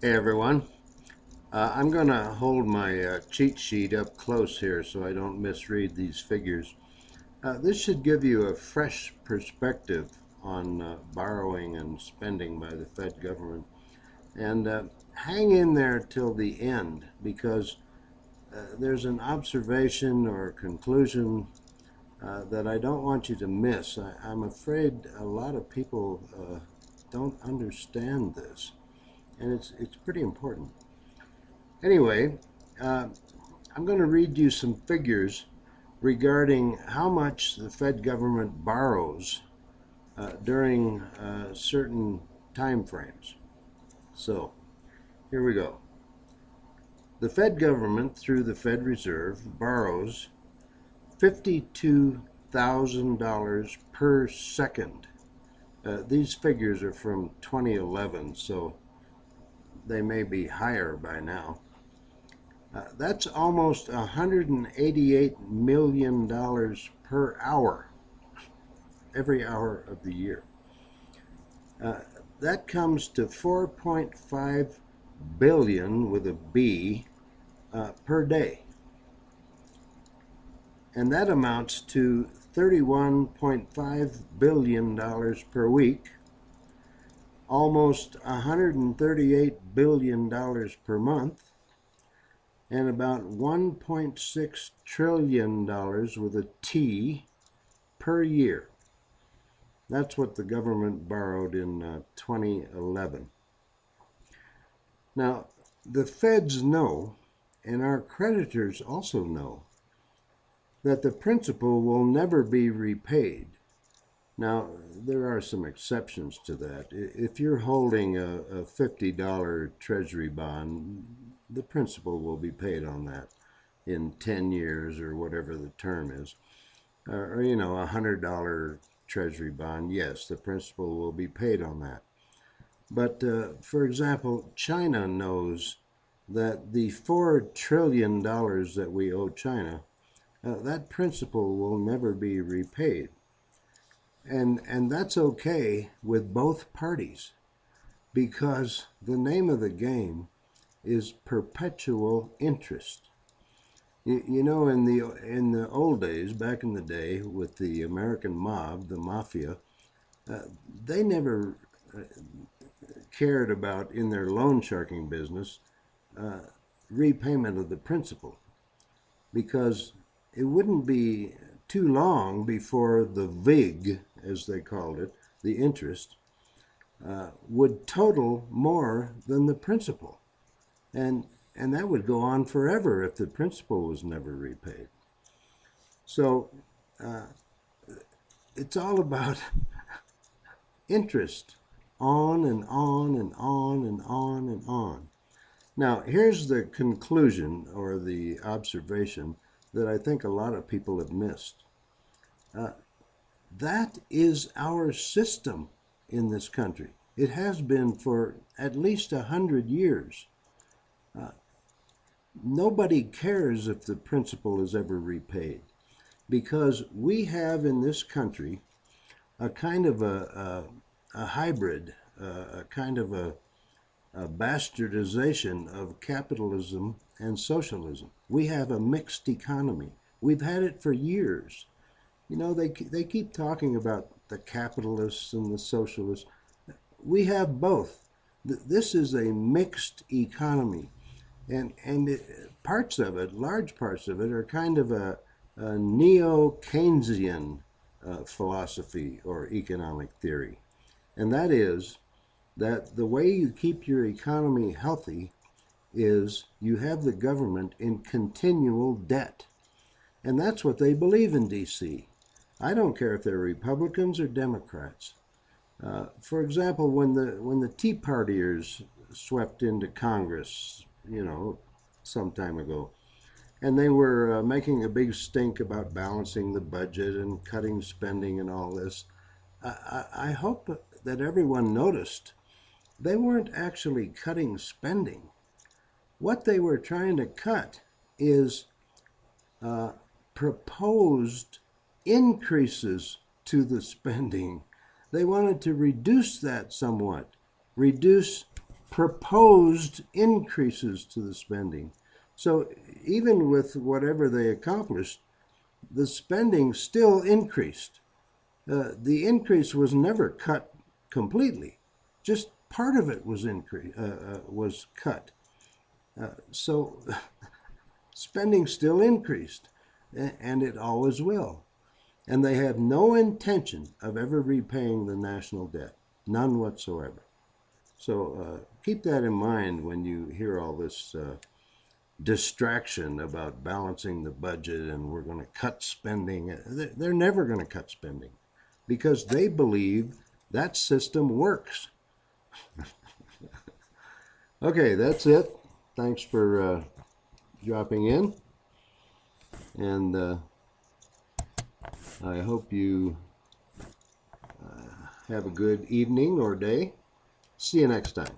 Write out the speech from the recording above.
Hey everyone, I'm going to hold my cheat sheet up close here so I don't misread these figures. This should give you a fresh perspective on borrowing and spending by the Fed government. And hang in there till the end because there's an observation or conclusion that I don't want you to miss. I'm afraid a lot of people don't understand this, and it's pretty important. Anyway, uh, I'm going to read you some figures regarding how much the Fed government borrows during certain time frames. So, here we go. The Fed government, through the Fed Reserve, borrows $52,000 per second. These figures are from 2011, so they may be higher by now. That's almost $188 million per hour, every hour of the year. Uh, that comes to 4.5 billion with a B per day. And that amounts to $31.5 billion per week, almost $138 billion per month, and about $1.6 trillion with a T per year. That's what the government borrowed in 2011. Now, the feds know, and our creditors also know, that the principal will never be repaid. Now, there are some exceptions to that. If you're holding a $50 treasury bond, the principal will be paid on that in 10 years or whatever the term is. Or a $100 treasury bond, yes, the principal will be paid on that. But for example, China knows that the $4 trillion that we owe China, that principal will never be repaid. And that's okay with both parties because the name of the game is perpetual interest. In the old days, back in the day, with the American mob, the mafia, uh, they never cared about in their loan sharking business uh, repayment of the principal because it wouldn't be too long before the VIG, as they called it, the interest, would total more than the principal. And, and that would go on forever if the principal was never repaid. So uh, it's all about interest on and on and on and on and on. Now, here's the conclusion or the observation that I think a lot of people have missed. Uh, that is our system in this country. It has been for at least 100 years. Uh, Nobody cares if the principal is ever repaid because we have in this country a kind of a hybrid, a kind of a bastardization of capitalism and socialism. We have a mixed economy. We've had it for years. They keep talking about the capitalists and the socialists. We have both. This is a mixed economy, and parts of it, large parts of it, are kind of a Neo-Keynesian philosophy or economic theory, and that is that the way you keep your economy healthy is you have the government in continual debt. And that's what they believe in D.C. I don't care if they're Republicans or Democrats. For example, when the Tea Partiers swept into Congress, some time ago, and they were making a big stink about balancing the budget and cutting spending and all this, I hope that everyone noticed they weren't actually cutting spending. What they were trying to cut is uh, proposed increases to the spending. They wanted to reduce that somewhat, reduce proposed increases to the spending. So even with whatever they accomplished, the spending still increased. The increase was never cut completely. Just part of it was cut. So spending still increased, and it always will. And they have no intention of ever repaying the national debt, none whatsoever. So keep that in mind when you hear all this distraction about balancing the budget and we're going to cut spending. They're never going to cut spending because they believe that system works. Okay, that's it. Thanks for dropping in. And I hope you have a good evening or day. See you next time.